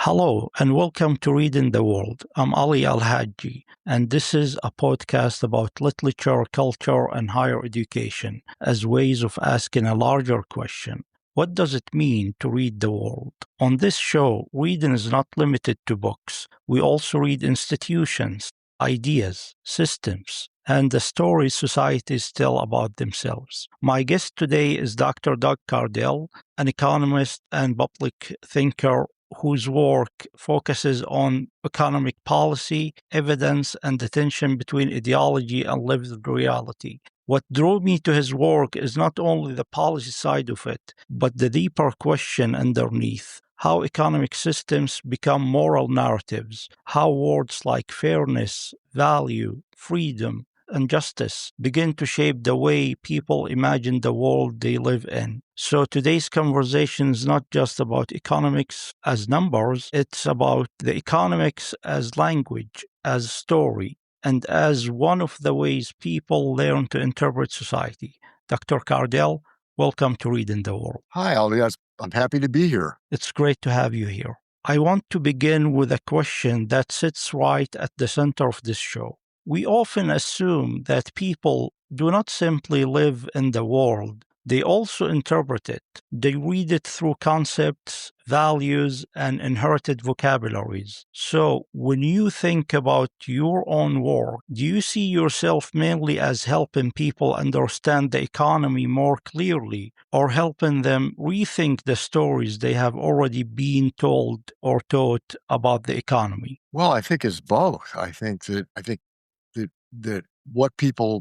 Hello and welcome to Reading the World. I'm Ali Alhajji, and this is a podcast about literature, culture, and higher education as ways of asking a larger question. What does it mean to read the world? On this show, reading is not limited to books. We also read institutions, ideas, systems, and the stories societies tell about themselves. My guest today is Dr. Doug Cardell, an economist and public thinker whose work focuses on economic policy, evidence, and the tension between ideology and lived reality. What drew me to his work is not only the policy side of it, but the deeper question underneath: how economic systems become moral narratives, how words like fairness, value, freedom, and justice begin to shape the way people imagine the world they live in. So today's conversation is not just about economics as numbers, it's about the economics as language, as story, and as one of the ways people learn to interpret society. Dr. Cardell, welcome to Reading the World. Hi, Ali. I'm happy to be here. It's great to have you here. I want to begin with a question that sits right at the center of this show. We often assume that people do not simply live in the world, they also interpret it. They read it through concepts, values, and inherited vocabularies. So, when you think about your own work, do you see yourself mainly as helping people understand the economy more clearly, or helping them rethink the stories they have already been told or taught about the economy? Well, I think it's both. I think that what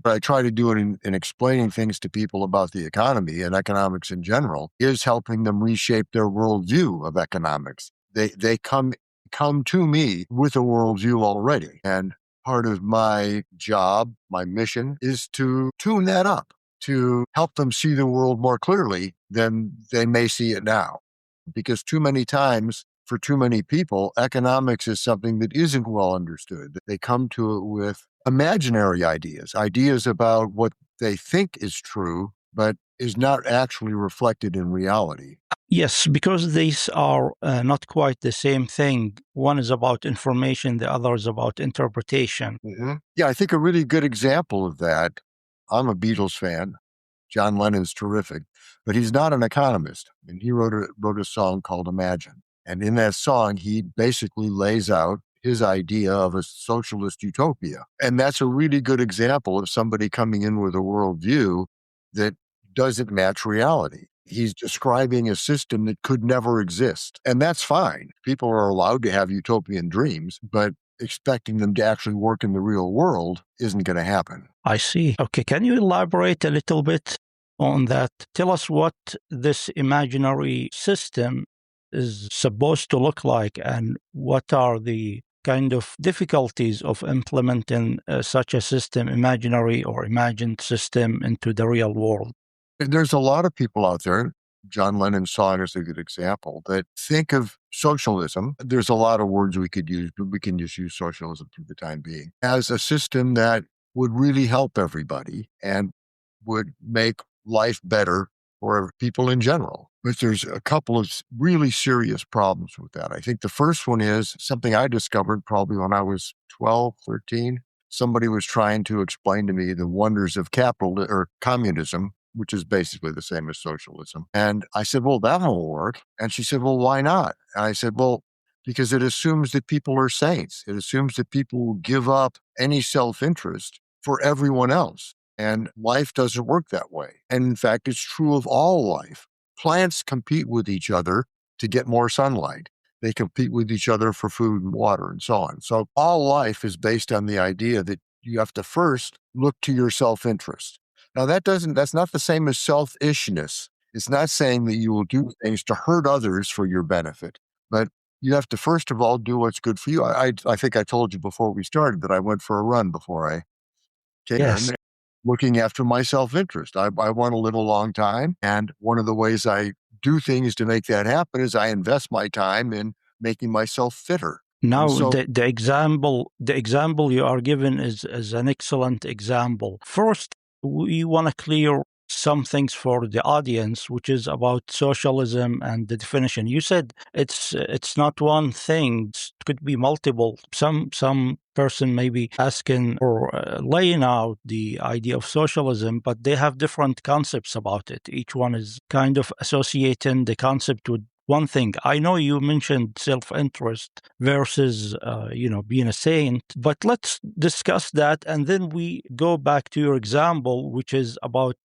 I try to do in explaining things to people about the economy and economics in general is helping them reshape their worldview of economics. They come to me with a worldview already, and part of my job, my mission, is to tune that up, to help them see the world more clearly than they may see it now. Because too many times, for too many people, economics is something that isn't well understood. They come to it with imaginary ideas about what they think is true, but is not actually reflected in reality. Yes, because these are not quite the same thing. One is about information, the other is about interpretation. Mm-hmm. Yeah, I think a really good example of that, I'm a Beatles fan. John Lennon's terrific, but he's not an economist. And he wrote a song called Imagine. And in that song, he basically lays out his idea of a socialist utopia. And that's a really good example of somebody coming in with a worldview that doesn't match reality. He's describing a system that could never exist. And that's fine. People are allowed to have utopian dreams, but expecting them to actually work in the real world isn't going to happen. I see. Okay, can you elaborate a little bit on that? Tell us what this imaginary system is supposed to look like and what are the kind of difficulties of implementing such a system, imaginary or imagined system, into the real world. There's a lot of people out there, John Lennon's song is a good example, that think of socialism. There's a lot of words we could use, but we can just use socialism for the time being, as a system that would really help everybody and would make life better for people in general. But there's a couple of really serious problems with that. I think the first one is something I discovered probably when I was 12, 13. Somebody was trying to explain to me the wonders of communism, which is basically the same as socialism. And I said, well, that won't work. And she said, well, why not? And I said, well, because it assumes that people are saints. It assumes that people will give up any self-interest for everyone else. And life doesn't work that way. And in fact, it's true of all life. Plants compete with each other to get more sunlight. They compete with each other for food and water and so on. So all life is based on the idea that you have to first look to your self-interest. Now, that's not the same as selfishness. It's not saying that you will do things to hurt others for your benefit, but you have to first of all do what's good for you. I think I told you before we started that I went for a run before I came Yes. in, looking after my self-interest. I want to live a long time, and one of the ways I do things to make that happen is I invest my time in making myself fitter. Now, So, the example you are given is an excellent example. First, we want to clear some things for the audience, which is about socialism and the definition. You said it's not one thing; it could be multiple. Some person may be asking or laying out the idea of socialism, but they have different concepts about it. Each one is kind of associating the concept with one thing. I know you mentioned self-interest versus, being a saint, but let's discuss that, and then we go back to your example, which is about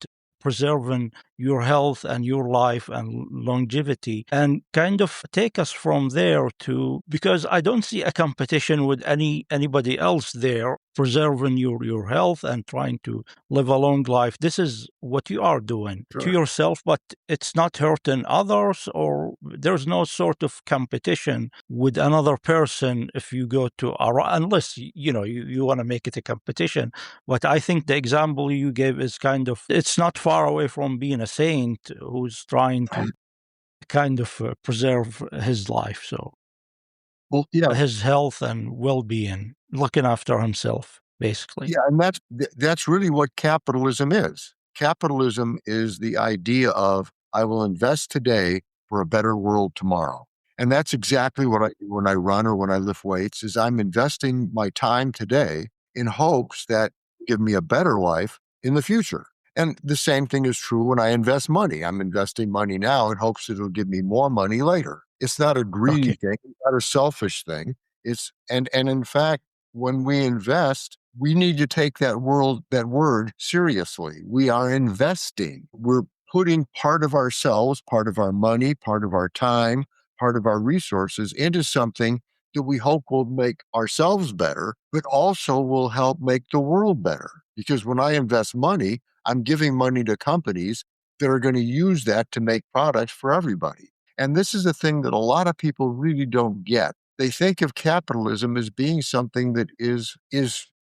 preserving your health and your life and longevity, and kind of take us from there to, because I don't see a competition with anybody else there, preserving your health and trying to live a long life. This is what you are doing to Sure. yourself, but it's not hurting others, or there's no sort of competition with another person if you go to unless you want to make it a competition. But I think the example you gave is kind of, it's not far away from being a saint who's trying to kind of preserve his life, so Well, yeah, his health and well-being, looking after himself, basically. yeah, and that's really what capitalism is. Capitalism is the idea of I will invest today for a better world tomorrow. And that's exactly what I do when I run or when I lift weights is I'm investing my time today in hopes that give me a better life in the future. And the same thing is true when I invest money. I'm investing money now in hopes that it'll give me more money later. It's not a greedy Okay. thing, it's not a selfish thing. And in fact, when we invest, we need to take that word seriously. We are investing. We're putting part of ourselves, part of our money, part of our time, part of our resources into something that we hope will make ourselves better, but also will help make the world better. Because when I invest money, I'm giving money to companies that are going to use that to make products for everybody. And this is a thing that a lot of people really don't get. They think of capitalism as being something that is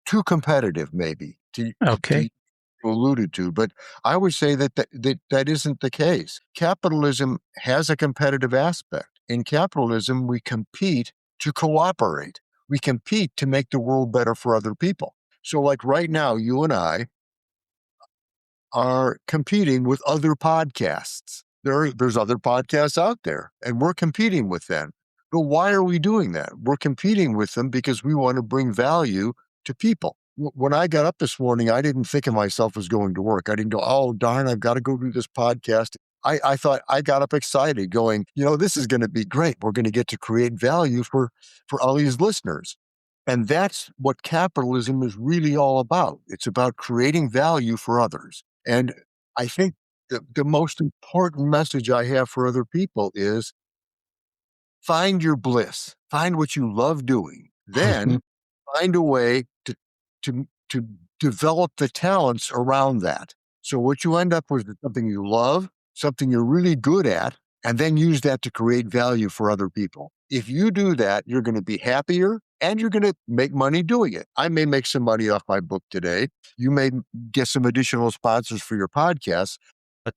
too competitive, maybe to Okay. alluded to. But I would say that isn't the case. Capitalism has a competitive aspect. In capitalism, we compete to cooperate. We compete to make the world better for other people. So, like right now, you and I are competing with other podcasts. There's other podcasts out there, and we're competing with them. But why are we doing that? We're competing with them because we want to bring value to people. When I got up this morning, I didn't think of myself as going to work. I didn't go, oh, darn, I've got to go do this podcast. I thought I got up excited going, this is going to be great. We're going to get to create value for all these listeners. And that's what capitalism is really all about. It's about creating value for others. And I think the most important message I have for other people is find your bliss, find what you love doing, then find a way to develop the talents around that. So what you end up with is something you love, something you're really good at, and then use that to create value for other people. If you do that, you're going to be happier and you're going to make money doing it. I may make some money off my book today. You may get some additional sponsors for your podcast.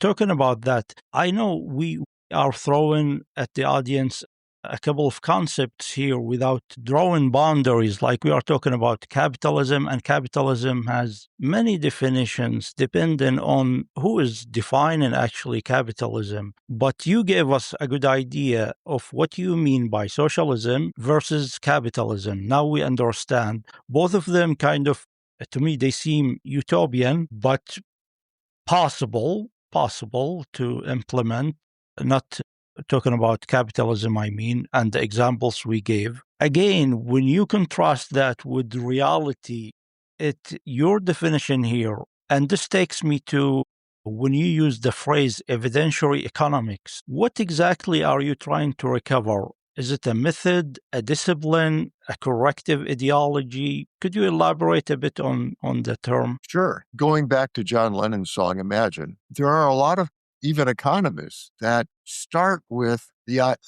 Talking about that, I know we are throwing at the audience a couple of concepts here without drawing boundaries, like we are talking about capitalism, and capitalism has many definitions depending on who is defining actually capitalism. But you gave us a good idea of what you mean by socialism versus capitalism. Now we understand both of them kind of, to me, they seem utopian, but possible to implement, not talking about capitalism, I mean, and the examples we gave. Again, when you contrast that with reality, your definition here, and this takes me to when you use the phrase evidentiary economics, what exactly are you trying to recover? Is it a method, a discipline, a corrective ideology? Could you elaborate a bit on the term? Sure. Going back to John Lennon's song, Imagine, there are a lot of even economists that start with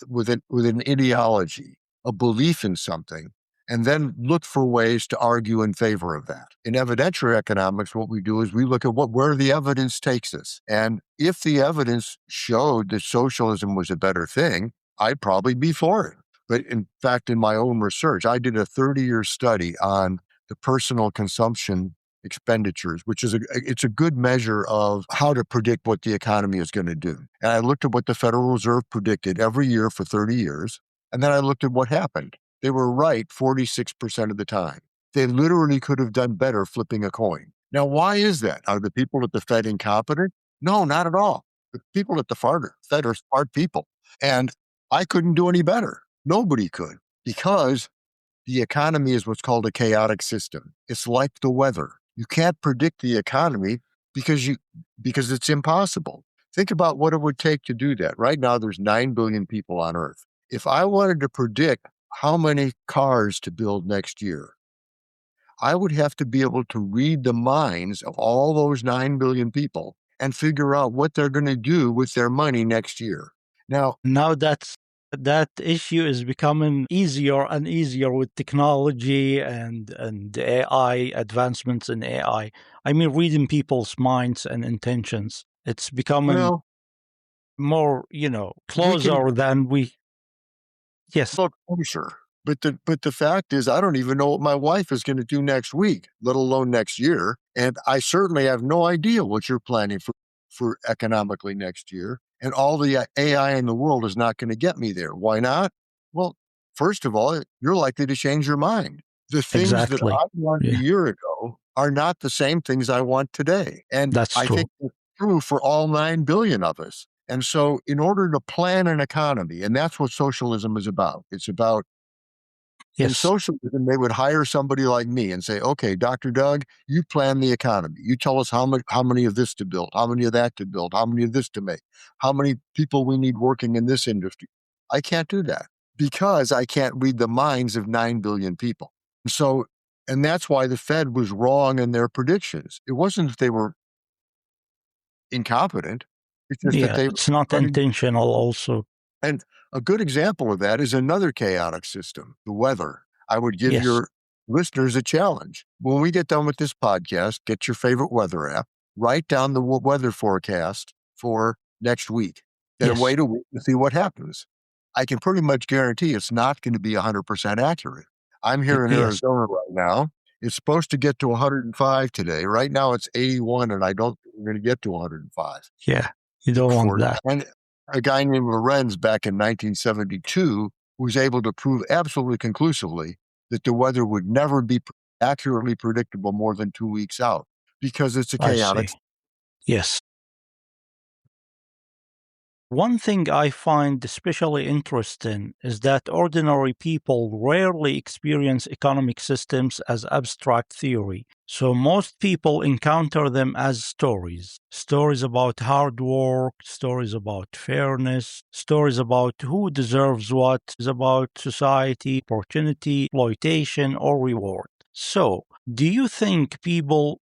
with an ideology, a belief in something, and then look for ways to argue in favor of that. In evidentiary economics, what we do is we look at where the evidence takes us. And if the evidence showed that socialism was a better thing, I'd probably be for it. But in fact, in my own research, I did a 30-year study on the personal consumption expenditures, which is it's a good measure of how to predict what the economy is going to do. And I looked at what the Federal Reserve predicted every year for 30 years. And then I looked at what happened. They were right 46% of the time. They literally could have done better flipping a coin. Now, why is that? Are the people at the Fed incompetent? No, not at all. The people at the Fed are smart people. And I couldn't do any better. Nobody could, because the economy is what's called a chaotic system. It's like the weather. You can't predict the economy because it's impossible. Think about what it would take to do that. Right now, there's 9 billion people on Earth. If I wanted to predict how many cars to build next year, I would have to be able to read the minds of all those 9 billion people and figure out what they're going to do with their money next year. Now, that issue is becoming easier and easier with technology and AI advancements in AI. I mean, reading people's minds and intentions. It's becoming well, more, we can closer than we. Yes, look closer. But the fact is, I don't even know what my wife is going to do next week, let alone next year. And I certainly have no idea what you're planning for economically next year. And all the AI in the world is not going to get me there. Why not? Well, first of all, you're likely to change your mind. The things that exactly. I wanted a Yeah, year ago are not the same things I want today. And that's I true. think it's true for all 9 billion of us. And so, in order to plan an economy, and that's what socialism is about, it's about in Yes, socialism, they would hire somebody like me and say, okay, Dr. Doug, you plan the economy. You tell us how many of this to build, how many of that to build, how many of this to make, how many people we need working in this industry. I can't do that because I can't read the minds of 9 billion people. So, and that's why the Fed was wrong in their predictions. It wasn't that they were incompetent. It's just that yeah, they it's not were. intentional also. And a good example of that is another chaotic system, the weather. I would give Yes, your listeners a challenge. When we get done with this podcast, get your favorite weather app, write down the weather forecast for next week, then yes, wait a week to see what happens. I can pretty much guarantee it's not going to be 100% accurate. I'm here in yes, Arizona right now. It's supposed to get to 105 today. Right now it's 81, and I don't think we're going to get to 105 yeah. You don't want for that. and a guy named Lorenz back in 1972 was able to prove absolutely conclusively that the weather would never be accurately predictable more than 2 weeks out because it's a I chaotic. see. Yes. One thing I find especially interesting is that ordinary people rarely experience economic systems as abstract theory. So most people encounter them as stories. Stories about hard work, stories about fairness, stories about who deserves what, is about society, opportunity, exploitation, or reward. So, do you think people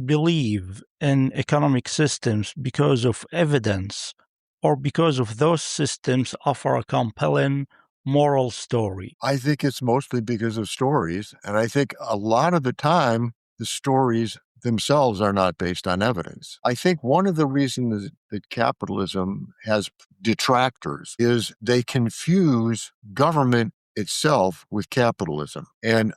believe in economic systems because of evidence or because of those systems offer a compelling moral story? I think it's mostly because of stories. And I think a lot of the time, the stories themselves are not based on evidence. I think one of the reasons that capitalism has detractors is they confuse government itself with capitalism. And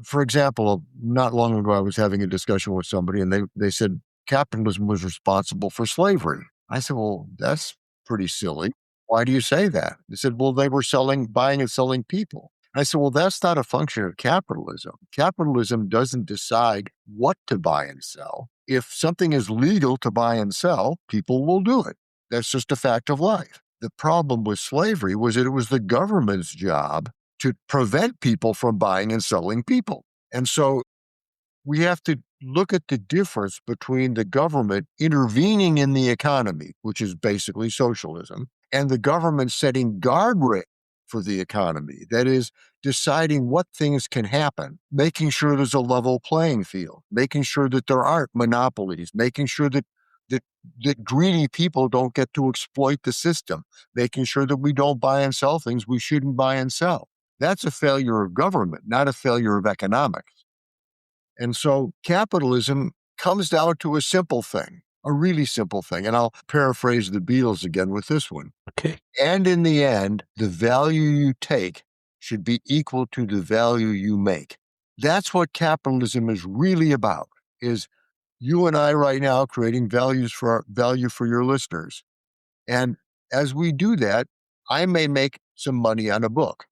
for example, not long ago, I was having a discussion with somebody and they said capitalism was responsible for slavery. I said, well, that's pretty silly. Why do you say that? They said, well, they were buying and selling people. And I said, well, that's not a function of capitalism. Capitalism doesn't decide what to buy and sell. If something is legal to buy and sell, people will do it. That's just a fact of life. The problem with slavery was that it was the government's job to prevent people from buying and selling people. And so we have to look at the difference between the government intervening in the economy, which is basically socialism, and the government setting guardrails for the economy. That is, deciding what things can happen, making sure there's a level playing field, making sure that there aren't monopolies, making sure that, that greedy people don't get to exploit the system, making sure that we don't buy and sell things we shouldn't buy and sell. That's a failure of government, not a failure of economics. And so capitalism comes down to a simple thing, a really simple thing. And I'll paraphrase the Beatles again with this one. Okay. And in the end, the value you take should be equal to the value you make. That's what capitalism is really about, is you and I right now creating value for your listeners. And as we do that, I may make some money on a book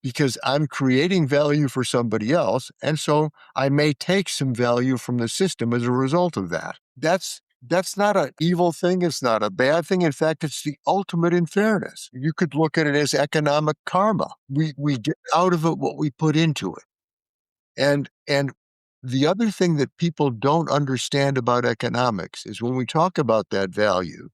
because I'm creating value for somebody else. And so I may take some value from the system as a result of that. That's not an evil thing. It's not a bad thing. In fact, it's the ultimate in fairness. You could look at it as economic karma. We get out of it what we put into it. And the other thing that people don't understand about economics is when we talk about that value,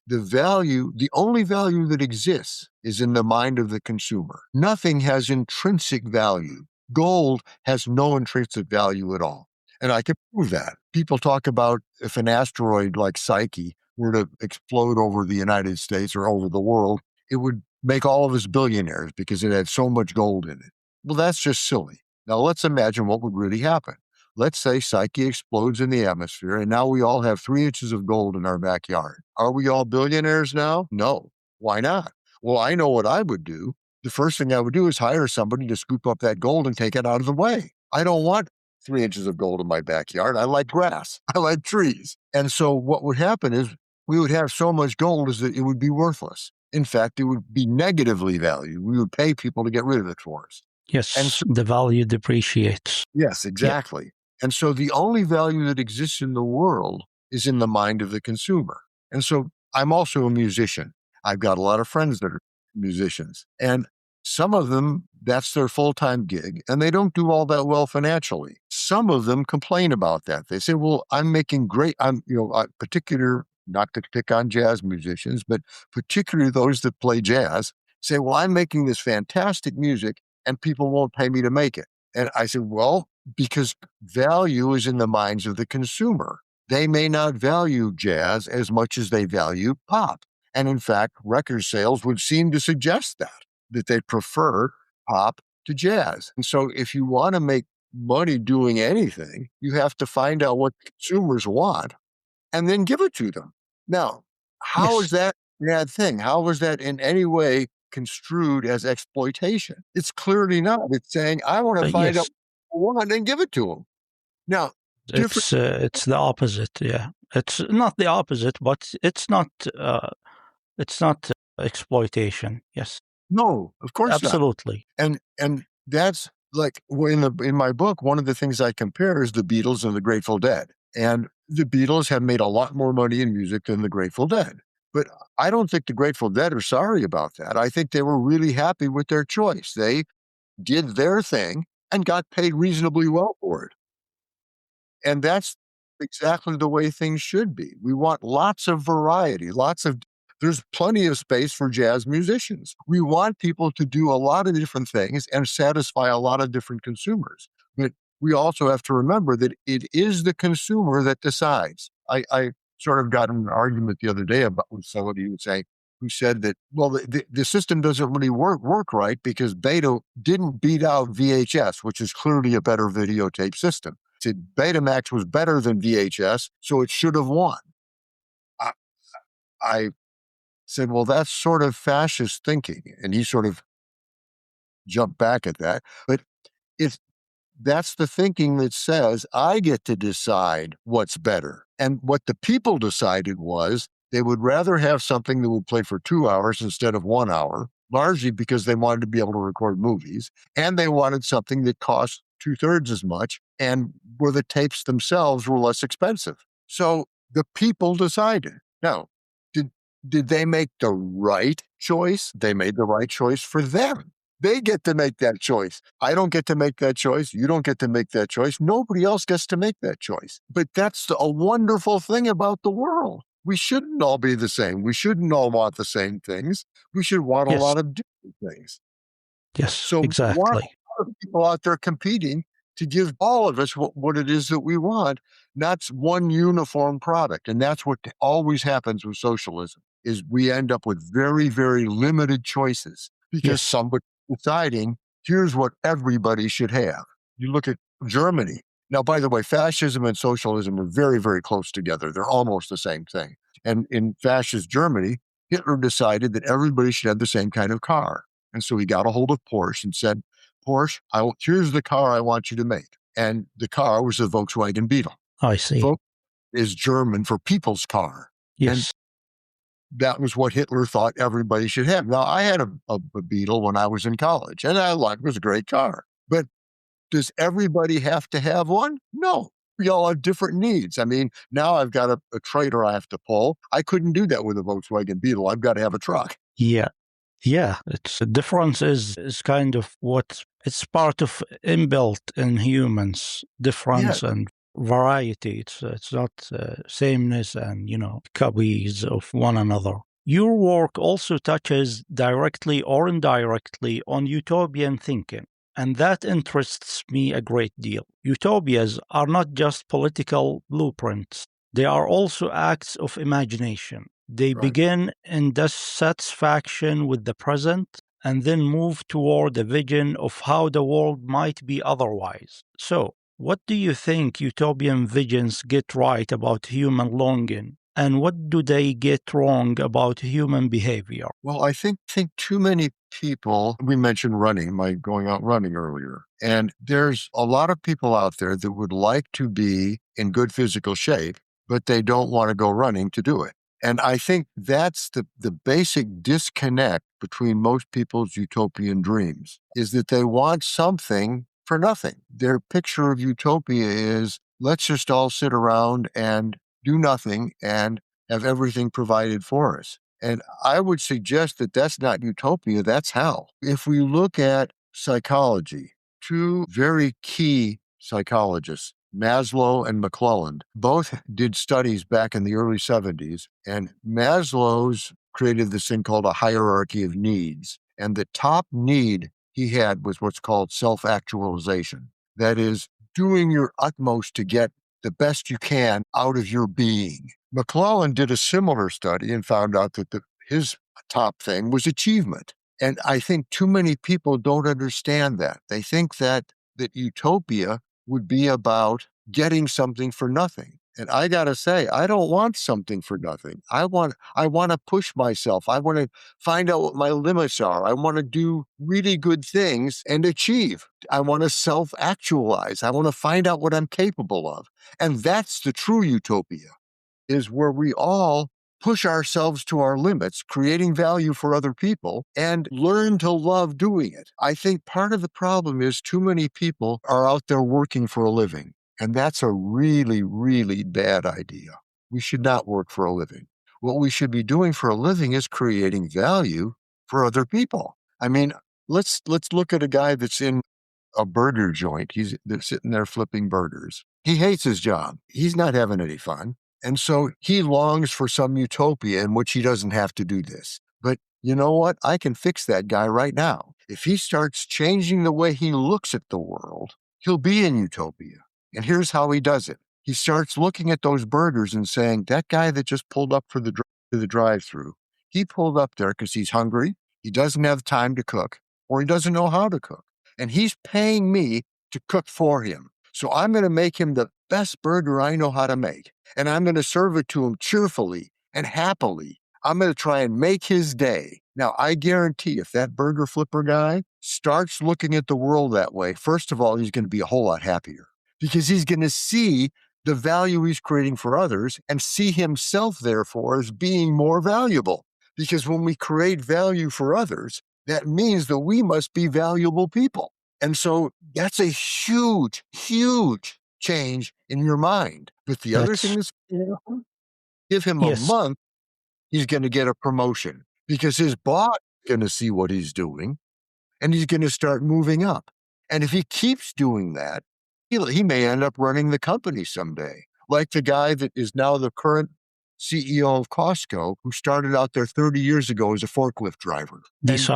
the only value that exists is in the mind of the consumer. Nothing has intrinsic value. Gold has no intrinsic value at all. And I can prove that. People talk about if an asteroid like Psyche were to explode over the United States or over the world, it would make all of us billionaires because it had so much gold in it. Well, that's just silly. Now let's imagine what would really happen. Let's say Psyche explodes in the atmosphere, and now we all have 3 inches of gold in our backyard. Are we all billionaires now? No. Why not? Well, I know what I would do. The first thing I would do is hire somebody to scoop up that gold and take it out of the way. I don't want 3 inches of gold in my backyard. I like grass. I like trees. And so what would happen is we would have so much gold as that it would be worthless. In fact, it would be negatively valued. We would pay people to get rid of it for us. And Yes, the value depreciates. yes, Yeah. exactly. And so the only value that exists in the world is in the mind of the consumer. And so I'm also a musician. I've got a lot of friends that are musicians, and some of them, that's their full-time gig, and they don't do all that well financially. Some of them complain about that. They say, well, I'm making great, not to pick on jazz musicians, but particularly those that play jazz, say, well, I'm making this fantastic music and people won't pay me to make it. And I said, well, because value is in the minds of the consumer. They may not value jazz as much as they value pop. And in fact, record sales would seem to suggest that they prefer pop to jazz. And so if you want to make money doing anything, you have to find out what consumers want and then give it to them. Now, how Yes. is that a bad thing? How is that in any way construed as exploitation? It's clearly not. It's saying, I want to find out Yes. what I want and give it to them. Now, different. It's the opposite. Yeah, it's not the opposite, but it's not exploitation. Yes, No, of course not. absolutely. And that's like in my book, one of the things I compare is the Beatles and the Grateful Dead. And the Beatles have made a lot more money in music than the Grateful Dead. But I don't think the Grateful Dead are sorry about that. I think they were really happy with their choice. They did their thing and got paid reasonably well for it. And that's exactly the way things should be. We want lots of variety, there's plenty of space for jazz musicians. We want people to do a lot of different things and satisfy a lot of different consumers. But we also have to remember that it is the consumer that decides. I sort of got in an argument the other day about with somebody who said that, well, the system doesn't really work right because Beta didn't beat out VHS, which is clearly a better videotape system. Said Betamax was better than VHS, so it should have won. I said, well, that's sort of fascist thinking. And he sort of jumped back at that. But if that's the thinking that says, I get to decide what's better. And what the people decided was they would rather have something that would play for 2 hours instead of 1 hour, largely because they wanted to be able to record movies. And they wanted something that cost 2/3 as much and where the tapes themselves were less expensive. So the people decided. Now, did they make the right choice? They made the right choice for them. They get to make that choice. I don't get to make that choice. You don't get to make that choice. Nobody else gets to make that choice. But that's a wonderful thing about the world. We shouldn't all be the same. We shouldn't all want the same things. We should want a Yes. lot of different things. Yes. So we want Exactly. a lot of people out there competing to give all of us what it is that we want, not one uniform product. And that's what always happens with socialism, is we end up with very, very limited choices because Yes. somebody deciding, here's what everybody should have. You look at Germany. Now, by the way, fascism and socialism are very, very close together. They're almost the same thing. And in fascist Germany, Hitler decided that everybody should have the same kind of car. And so he got a hold of Porsche and said, Porsche, here's the car I want you to make. And the car was a Volkswagen Beetle. I see. Volkswagen is German for people's car. And Yes. that was what Hitler thought everybody should have. Now, I had a Beetle when I was in college, and I liked it. It was a great car. But does everybody have to have one? No. We all have different needs. I mean, now I've got a trailer I have to pull. I couldn't do that with a Volkswagen Beetle. I've got to have a truck. Yeah. Yeah. It's the difference is kind of what it's part of inbuilt in humans, difference Yes. and variety. It's not sameness and, copies of one another. Your work also touches directly or indirectly on utopian thinking, and that interests me a great deal. Utopias are not just political blueprints, they are also acts of imagination. They Right. begin in dissatisfaction with the present and then move toward a vision of how the world might be otherwise. So, what do you think utopian visions get right about human longing? And what do they get wrong about human behavior? Well, I think too many people, we mentioned running, my going out running earlier, and there's a lot of people out there that would like to be in good physical shape, but they don't want to go running to do it. And I think that's the basic disconnect between most people's utopian dreams, is that they want something for nothing. Their picture of utopia is, let's just all sit around and do nothing and have everything provided for us. And I would suggest that that's not utopia, that's hell. If we look at psychology, two very key psychologists, Maslow and McClelland, both did studies back in the early 70s, and Maslow's created this thing called a hierarchy of needs. And the top need he had was what's called self-actualization. That is, doing your utmost to get the best you can out of your being. McClelland did a similar study and found out that his top thing was achievement. And I think too many people don't understand that. They think that utopia would be about getting something for nothing. And I got to say, I don't want something for nothing. I want to push myself. I want to find out what my limits are. I want to do really good things and achieve. I want to self-actualize. I want to find out what I'm capable of. And that's the true utopia, is where we all push ourselves to our limits, creating value for other people, and learn to love doing it. I think part of the problem is too many people are out there working for a living, and that's a really, really bad idea. We should not work for a living. What we should be doing for a living is creating value for other people. I mean, let's look at a guy that's in a burger joint. They're sitting there flipping burgers. He hates his job. He's not having any fun. And so he longs for some utopia in which he doesn't have to do this. But you know what? I can fix that guy right now. If he starts changing the way he looks at the world, he'll be in utopia. And here's how he does it. He starts looking at those burgers and saying, that guy that just pulled up to the drive-through, he pulled up there because he's hungry, he doesn't have time to cook, or he doesn't know how to cook. And he's paying me to cook for him. So I'm going to make him the best burger I know how to make. And I'm going to serve it to him cheerfully and happily. I'm going to try and make his day. Now, I guarantee if that burger flipper guy starts looking at the world that way, first of all, he's going to be a whole lot happier because he's going to see the value he's creating for others and see himself, therefore, as being more valuable. Because when we create value for others, that means that we must be valuable people. And so that's a huge, huge change in your mind. But the other thing is, give him a month, he's going to get a promotion because his boss is going to see what he's doing and he's going to start moving up. And if he keeps doing that, he may end up running the company someday, like the guy that is now the current CEO of Costco, who started out there 30 years ago as a forklift driver. These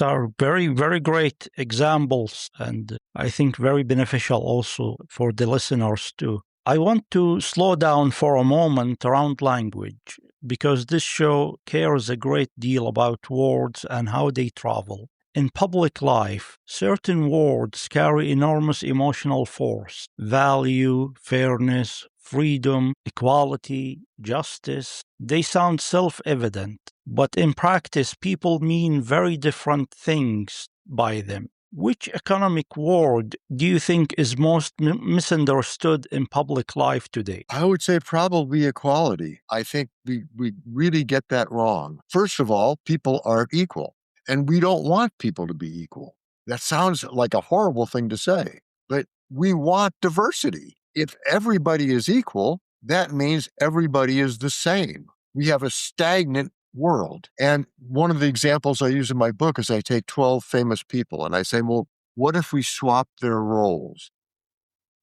are very, very great examples, and I think very beneficial also for the listeners too. I want to slow down for a moment around language, because this show cares a great deal about words and how they travel. In public life, certain words carry enormous emotional force: value, fairness, freedom, equality, justice. They sound self-evident, but in practice, people mean very different things by them. Which economic word do you think is most misunderstood in public life today? I would say probably equality. I think we really get that wrong. First of all, people aren't equal, and we don't want people to be equal. That sounds like a horrible thing to say, but we want diversity. If everybody is equal, that means everybody is the same. We have a stagnant world. And one of the examples I use in my book is I take 12 famous people and I say, well, what if we swap their roles?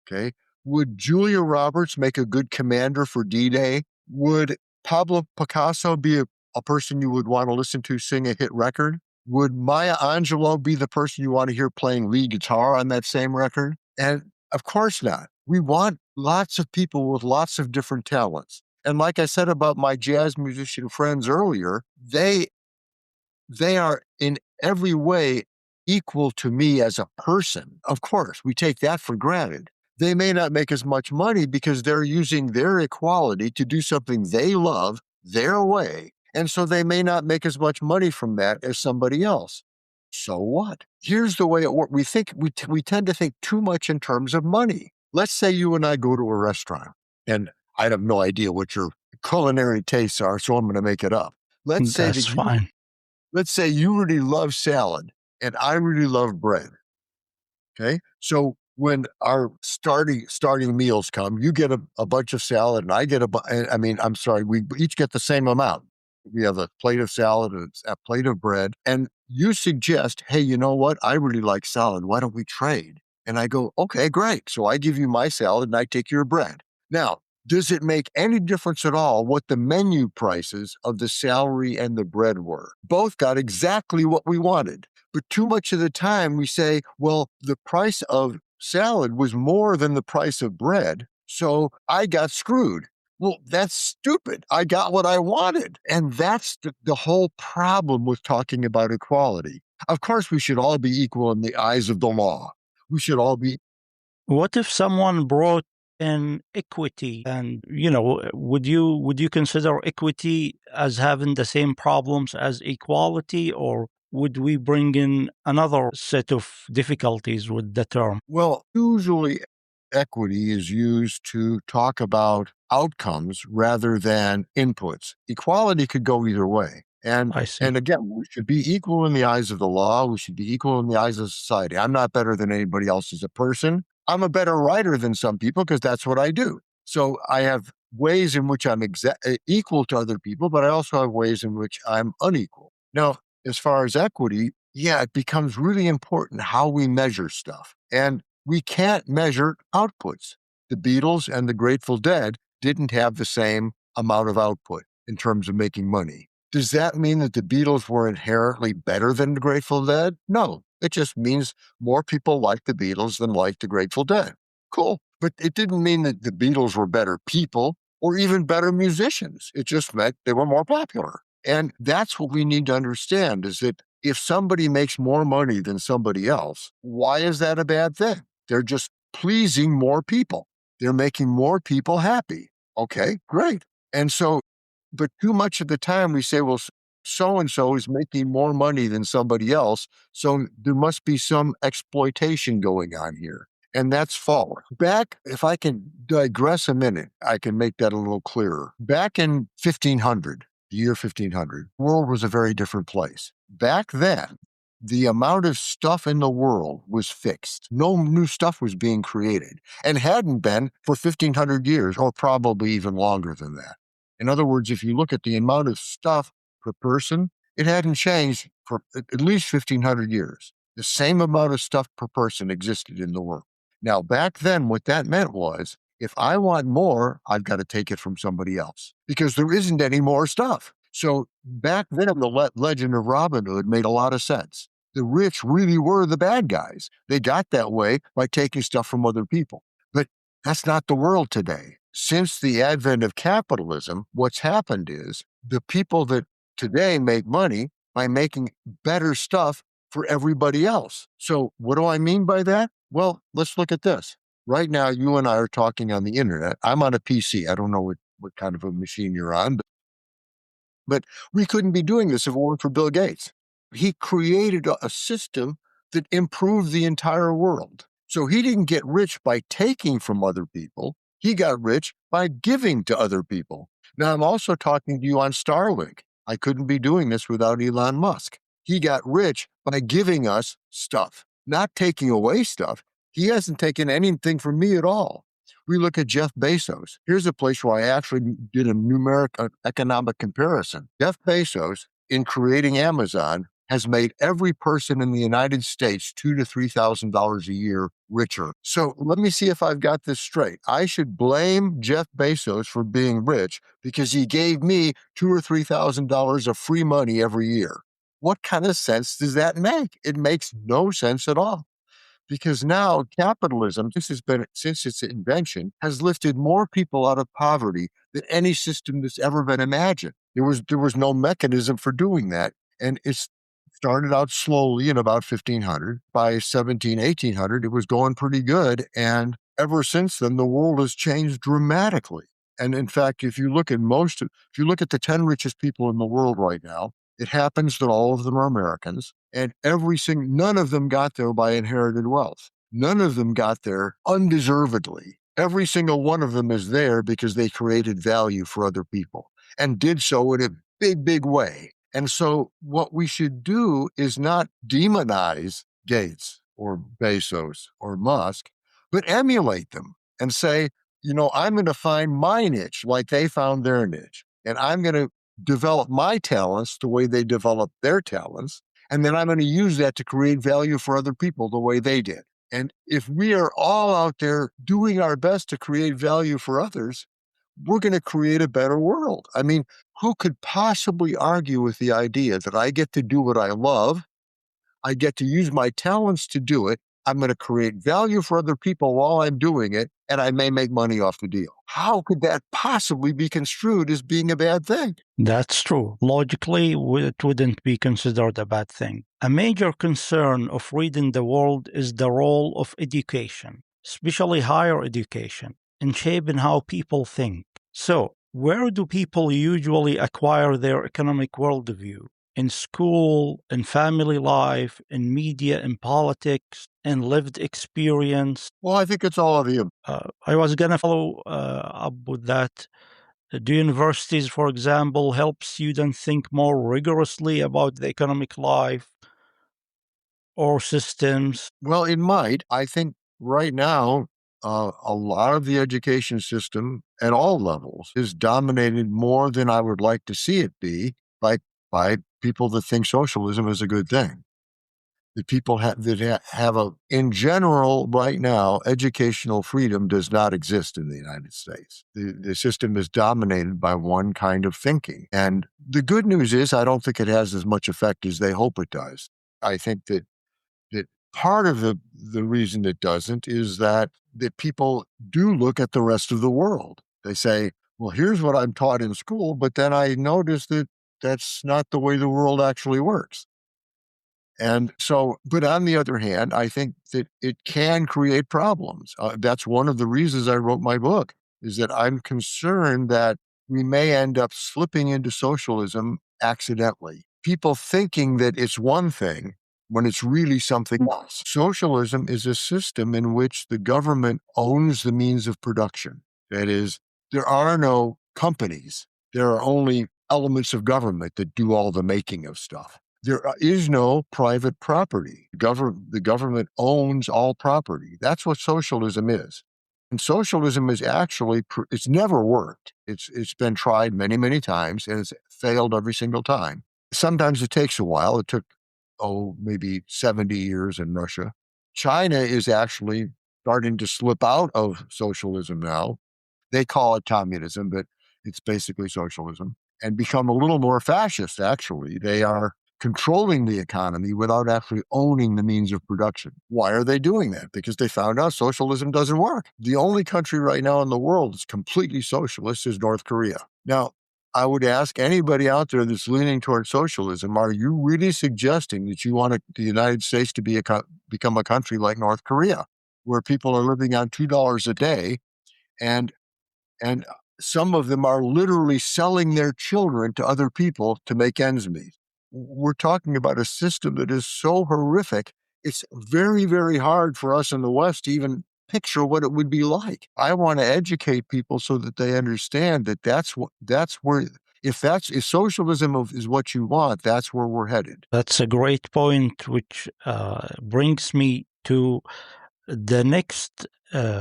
Okay. Would Julia Roberts make a good commander for D-Day? Would Pablo Picasso be a person you would want to listen to sing a hit record? Would Maya Angelou be the person you want to hear playing lead guitar on that same record? And of course not. We want lots of people with lots of different talents. And like I said about my jazz musician friends earlier, they are in every way equal to me as a person. Of course, we take that for granted. They may not make as much money because they're using their equality to do something they love their way. And so they may not make as much money from that as somebody else. So what? Here's the way it works. We tend to think too much in terms of money. Let's say you and I go to a restaurant, and I have no idea what your culinary tastes are, so I'm going to make it up. Let's say That's fine. let's say you really love salad and I really love bread. Okay. So when our starting meals come, you get a bunch of salad and I get we each get the same amount. We have a plate of salad and a plate of bread. And you suggest, hey, you know what? I really like salad. Why don't we trade? And I go, okay, great. So I give you my salad and I take your bread. Now, does it make any difference at all what the menu prices of the salary and the bread were? Both got exactly what we wanted. But too much of the time we say, well, the price of salad was more than the price of bread, so I got screwed. Well, that's stupid. I got what I wanted. And that's the whole problem with talking about equality. Of course, we should all be equal in the eyes of the law. We should all be. What if someone brought in equity and would you consider equity as having the same problems as equality, or would we bring in another set of difficulties with the term? Well, usually equity is used to talk about outcomes rather than inputs. Equality could go either way. I see. And again, we should be equal in the eyes of the law. We should be equal in the eyes of society. I'm not better than anybody else as a person. I'm a better writer than some people because that's what I do. So I have ways in which I'm equal to other people, but I also have ways in which I'm unequal. Now, as far as equity, yeah, it becomes really important how we measure stuff. And we can't measure outputs. The Beatles and the Grateful Dead didn't have the same amount of output in terms of making money. Does that mean that the Beatles were inherently better than the Grateful Dead? No. It just means more people liked the Beatles than liked the Grateful Dead. Cool. But it didn't mean that the Beatles were better people or even better musicians. It just meant they were more popular. And that's what we need to understand, is that if somebody makes more money than somebody else, why is that a bad thing? They're just pleasing more people. They're making more people happy. Okay, great. And so, but too much of the time we say, well, so and so is making more money than somebody else, so there must be some exploitation going on here. And that's false. Back, if I can digress a minute, I can make that a little clearer. Back in 1500, the year 1500, the world was a very different place. Back then, the amount of stuff in the world was fixed. No new stuff was being created and hadn't been for 1500 years, or probably even longer than that. In other words, if you look at the amount of stuff per person, it hadn't changed for at least 1500 years. The same amount of stuff per person existed in the world. Now, back then, what that meant was, if I want more, I've got to take it from somebody else because there isn't any more stuff. So back then, the legend of Robin Hood made a lot of sense. The rich really were the bad guys. They got that way by taking stuff from other people. But that's not the world today. Since the advent of capitalism, what's happened is the people that today make money by making better stuff for everybody else. So what do I mean by that? Well, let's look at this. Right now, you and I are talking on the internet. I'm on a PC. I don't know what kind of a machine you're on, but But we couldn't be doing this if it weren't for Bill Gates. He created a system that improved the entire world. So he didn't get rich by taking from other people. He got rich by giving to other people. Now, I'm also talking to you on Starlink. I couldn't be doing this without Elon Musk. He got rich by giving us stuff, not taking away stuff. He hasn't taken anything from me at all. We look at Jeff Bezos. Here's a place where I actually did a numeric economic comparison. Jeff Bezos, in creating Amazon, has made every person in the United States $2,000 to $3,000 a year richer. So let me see if I've got this straight. I should blame Jeff Bezos for being rich because he gave me $2,000 or $3,000 of free money every year. What kind of sense does that make? It makes no sense at all. Because now capitalism, since its invention, has lifted more people out of poverty than any system that's ever been imagined. There was no mechanism for doing that. And it started out slowly in about 1500. By 1800, it was going pretty good. And ever since then, the world has changed dramatically. And in fact, if you look at the 10 richest people in the world right now, it happens that all of them are Americans, and none of them got there by inherited wealth. None of them got there undeservedly. Every single one of them is there because they created value for other people and did so in a big, big way. And so what we should do is not demonize Gates or Bezos or Musk, but emulate them and say, I'm going to find my niche like they found their niche, and I'm going to develop my talents the way they developed their talents, and then I'm going to use that to create value for other people the way they did. And if we are all out there doing our best to create value for others, we're going to create a better world. I mean, who could possibly argue with the idea that I get to do what I love, I get to use my talents to do it, I'm going to create value for other people while I'm doing it, and I may make money off the deal? How could that possibly be construed as being a bad thing? That's true. Logically, it wouldn't be considered a bad thing. A major concern of reading the world is the role of education, especially higher education, in shaping how people think. So, where do people usually acquire their economic worldview? In school, in family life, in media, in politics, in lived experience? Well, I think it's all of you. I was going to follow up with that. Do universities, for example, help students think more rigorously about the economic life or systems? Well, it might. I think right now, a lot of the education system at all levels is dominated more than I would like to see it be by people that think socialism is a good thing. The people in general, right now, educational freedom does not exist in the United States. The system is dominated by one kind of thinking. And the good news is, I don't think it has as much effect as they hope it does. I think that part of the reason it doesn't is that people do look at the rest of the world. They say, well, here's what I'm taught in school, but then I notice that that's not the way the world actually works. And so, but on the other hand, I think that it can create problems. That's one of the reasons I wrote my book, is that I'm concerned that we may end up slipping into socialism accidentally. People thinking that it's one thing when it's really something else. Socialism is a system in which the government owns the means of production. That is, there are no companies. There are only elements of government that do all the making of stuff. There is no private property. The government owns all property. That's what socialism is. And socialism is actually, it's never worked. It's been tried many, many times, and it's failed every single time. Sometimes it takes a while. It took, maybe 70 years in Russia. China is actually starting to slip out of socialism now. They call it communism, but it's basically socialism, and become a little more fascist, actually. They are controlling the economy without actually owning the means of production. Why are they doing that? Because they found out socialism doesn't work. The only country right now in the world that's completely socialist is North Korea. Now, I would ask anybody out there that's leaning toward socialism, are you really suggesting that you want the United States to become a country like North Korea, where people are living on $2 a day and some of them are literally selling their children to other people to make ends meet. We're talking about a system that is so horrific. It's very, very hard for us in the West to even picture what it would be like. I want to educate people so that they understand that that's where, if socialism is what you want, that's where we're headed. That's a great point, which brings me to the next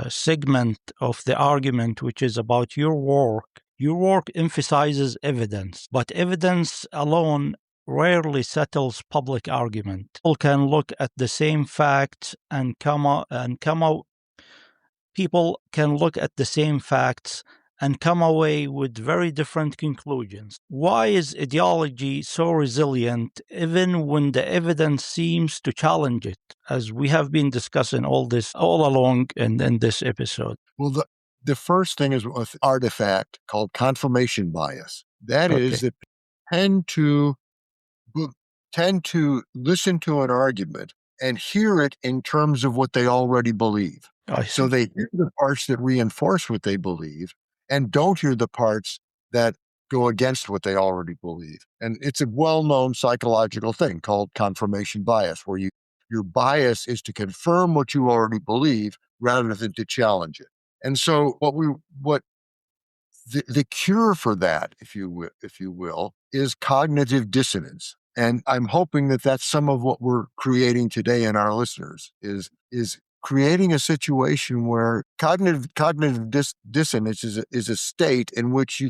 segment of the argument, which is about your work. Your work emphasizes evidence, but evidence alone rarely settles public argument. People can look at the same facts and come out people can look at the same facts and come away with very different conclusions. Why is ideology so resilient even when the evidence seems to challenge it, as we have been discussing all along in this episode? Well, the first thing is an artifact called confirmation bias. That is Okay, that tend to tend to listen to an argument and hear it in terms of what they already believe. I So see. they hear the parts that reinforce what they believe and don't hear the parts that go against what they already believe. And it's a well-known psychological thing called confirmation bias, where your bias is to confirm what you already believe rather than to challenge it. And so what the cure for that, if you will, is cognitive dissonance. And I'm hoping that that's some of what we're creating today in our listeners is creating a situation where cognitive dissonance is a state in which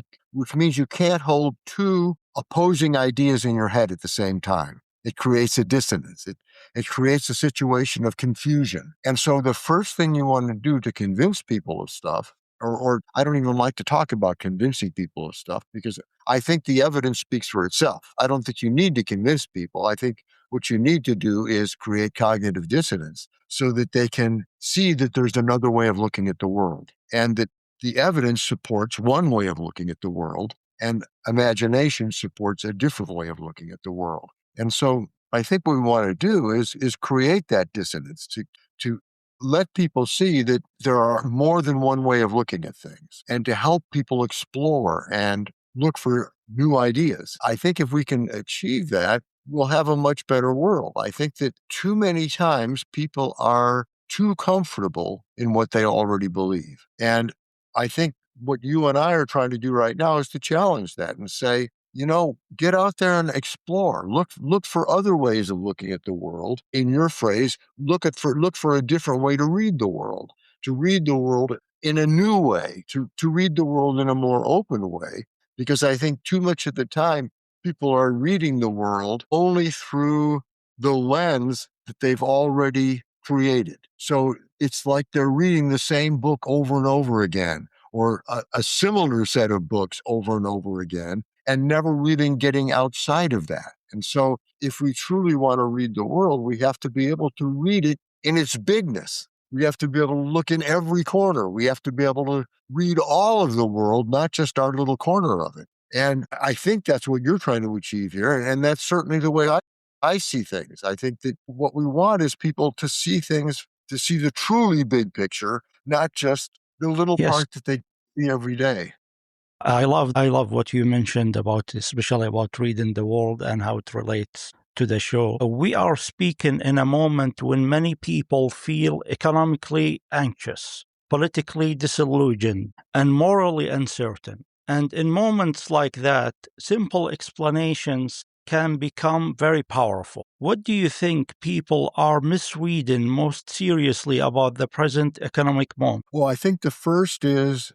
means you can't hold two opposing ideas in your head at the same time. It creates a dissonance. It creates a situation of confusion. And so the first thing you want to do to convince people of stuff, or I don't even like to talk about convincing people of stuff, because I think the evidence speaks for itself. I don't think you need to convince people. I think what you need to do is create cognitive dissonance so that they can see that there's another way of looking at the world, and that the evidence supports one way of looking at the world, and imagination supports a different way of looking at the world. And so I think what we want to do is create that dissonance to let people see that there are more than one way of looking at things, and to help people explore and look for new ideas. I think if we can achieve that, we'll have a much better world. I think that too many times people are too comfortable in what they already believe. And I think what you and I are trying to do right now is to challenge that and say, get out there and explore. Look for other ways of looking at the world. In your phrase, look for a different way to read the world. To read the world in a new way. To read the world in a more open way. Because I think too much of the time people are reading the world only through the lens that they've already created. So it's like they're reading the same book over and over again, or a similar set of books over and over again, and never really getting outside of that. And so if we truly want to read the world, we have to be able to read it in its bigness. We have to be able to look in every corner. We have to be able to read all of the world, not just our little corner of it. And I think that's what you're trying to achieve here. And that's certainly the way I see things. I think that what we want is people to see things, to see the truly big picture, not just the little Yes, part that they see every day. I love what you mentioned about, especially about reading the world and how it relates to the show. We are speaking in a moment when many people feel economically anxious, politically disillusioned, and morally uncertain. And in moments like that, simple explanations can become very powerful. What do you think people are misreading most seriously about the present economic moment? Well, I think the first is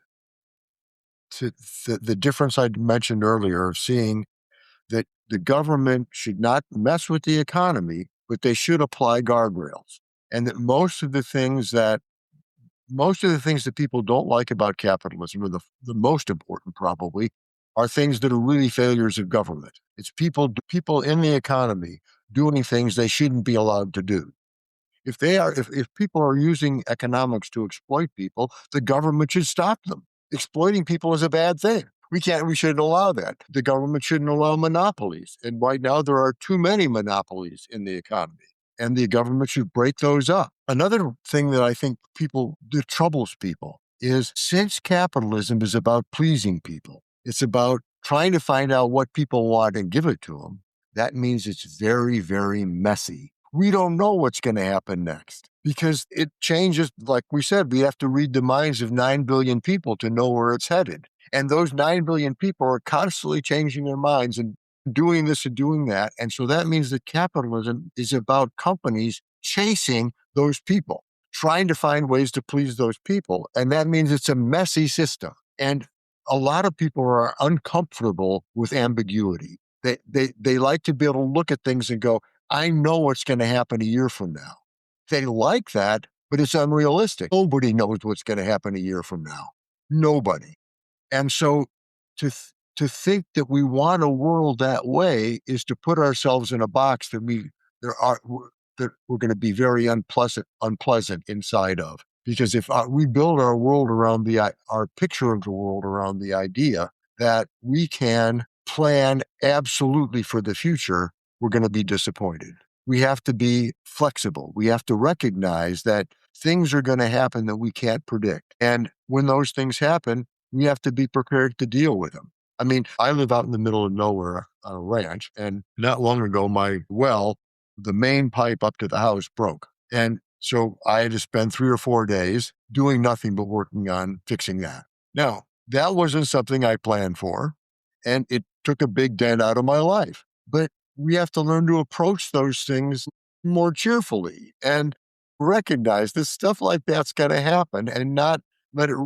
the difference I mentioned earlier of seeing that the government should not mess with the economy, but they should apply guardrails. And that most of the things that people don't like about capitalism, or the most important probably, are things that are really failures of government. It's people in the economy doing things they shouldn't be allowed to do. If people are using economics to exploit people, the government should stop them. Exploiting people is a bad thing. We shouldn't allow that. The government shouldn't allow monopolies. And right now there are too many monopolies in the economy, and the government should break those up. Another thing that I think that troubles people is since capitalism is about pleasing people, it's about trying to find out what people want and give it to them. That means it's very, very messy. We don't know what's going to happen next because it changes. Like we said, we have to read the minds of 9 billion people to know where it's headed. And those 9 billion people are constantly changing their minds and doing this and doing that. And so that means that capitalism is about companies chasing those people, trying to find ways to please those people. And that means it's a messy system. And a lot of people are uncomfortable with ambiguity. They like to be able to look at things and go, I know what's going to happen a year from now. They like that, but it's unrealistic. Nobody knows what's going to happen a year from now. Nobody. And so to think that we want a world that way is to put ourselves in a box that we're going to be very unpleasant inside of. Because if we build our world around our picture of the world around the idea that we can plan absolutely for the future, we're going to be disappointed. We have to be flexible. We have to recognize that things are going to happen that we can't predict. And when those things happen, we have to be prepared to deal with them. I mean, I live out in the middle of nowhere on a ranch, and not long ago, the main pipe up to the house broke. And so I had to spend 3 or 4 days doing nothing but working on fixing that. Now, that wasn't something I planned for, and it took a big dent out of my life. But we have to learn to approach those things more cheerfully and recognize that stuff like that's going to happen and not let it,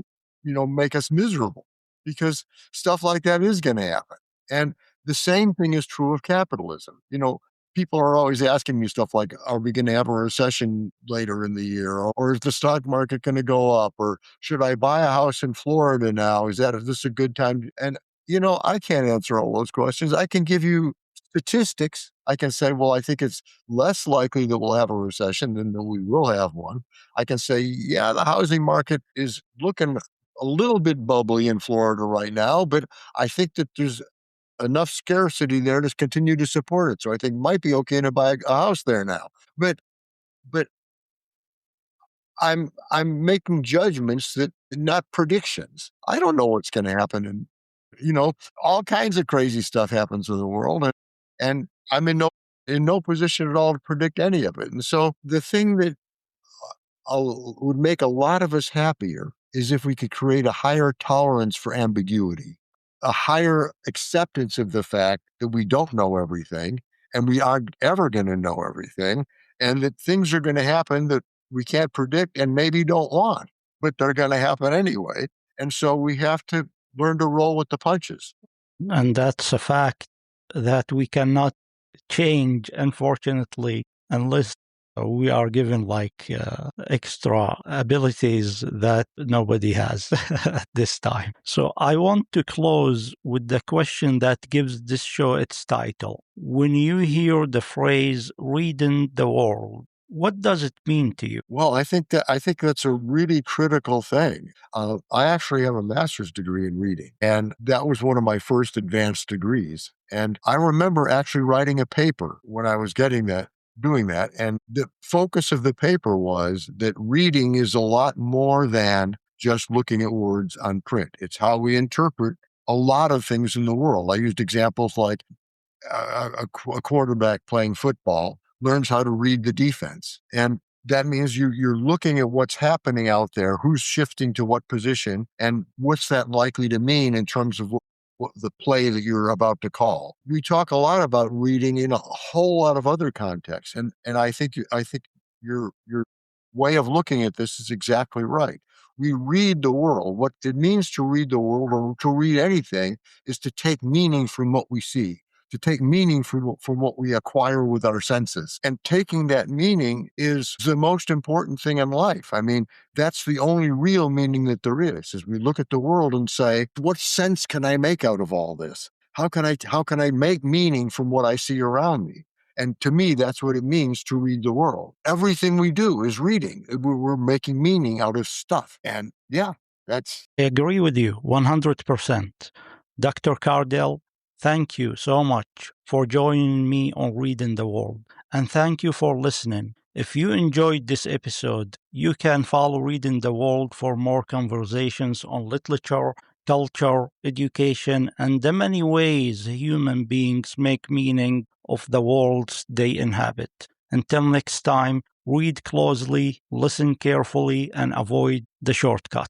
make us miserable, because stuff like that is going to happen. And the same thing is true of capitalism. People are always asking me stuff like, are we going to have a recession later in the year? Or is the stock market going to go up? Or should I buy a house in Florida now? Is this a good time? And, I can't answer all those questions. I can give you statistics. I can say, well, I think it's less likely that we'll have a recession than that we will have one. I can say, yeah, the housing market is looking a little bit bubbly in Florida right now, but I think that there's enough scarcity there to continue to support it. So I think it might be okay to buy a house there now. But I'm making judgments that not predictions. I don't know what's going to happen, and all kinds of crazy stuff happens in the world, and I'm in no position at all to predict any of it. And so the thing that would make a lot of us happier is if we could create a higher tolerance for ambiguity, a higher acceptance of the fact that we don't know everything and we aren't ever going to know everything, and that things are going to happen that we can't predict and maybe don't want, but they're going to happen anyway. And so we have to learn to roll with the punches. And that's a fact that we cannot change, unfortunately, unless we are given extra abilities that nobody has at this time. So I want to close with the question that gives this show its title. When you hear the phrase reading the world, what does it mean to you? Well, I think that's a really critical thing. I actually have a master's degree in reading, and that was one of my first advanced degrees. And I remember actually writing a paper when I was doing that. And the focus of the paper was that reading is a lot more than just looking at words on print. It's how we interpret a lot of things in the world. I used examples like a quarterback playing football learns how to read the defense. And that means you're looking at what's happening out there, who's shifting to what position, and what's that likely to mean in terms of what the play that you're about to call. We talk a lot about reading in a whole lot of other contexts, and I think your way of looking at this is exactly right. We read the world. What it means to read the world, or to read anything, is to take meaning from what we see, to take meaning from what we acquire with our senses. And taking that meaning is the most important thing in life. I mean, that's the only real meaning that there is we look at the world and say, what sense can I make out of all this? How can I make meaning from what I see around me? And to me, that's what it means to read the world. Everything we do is reading. We're making meaning out of stuff. And yeah, I agree with you 100%. Dr. Cardell, thank you so much for joining me on Reading the World, and thank you for listening. If you enjoyed this episode, you can follow Reading the World for more conversations on literature, culture, education, and the many ways human beings make meaning of the worlds they inhabit. Until next time, read closely, listen carefully, and avoid the shortcut.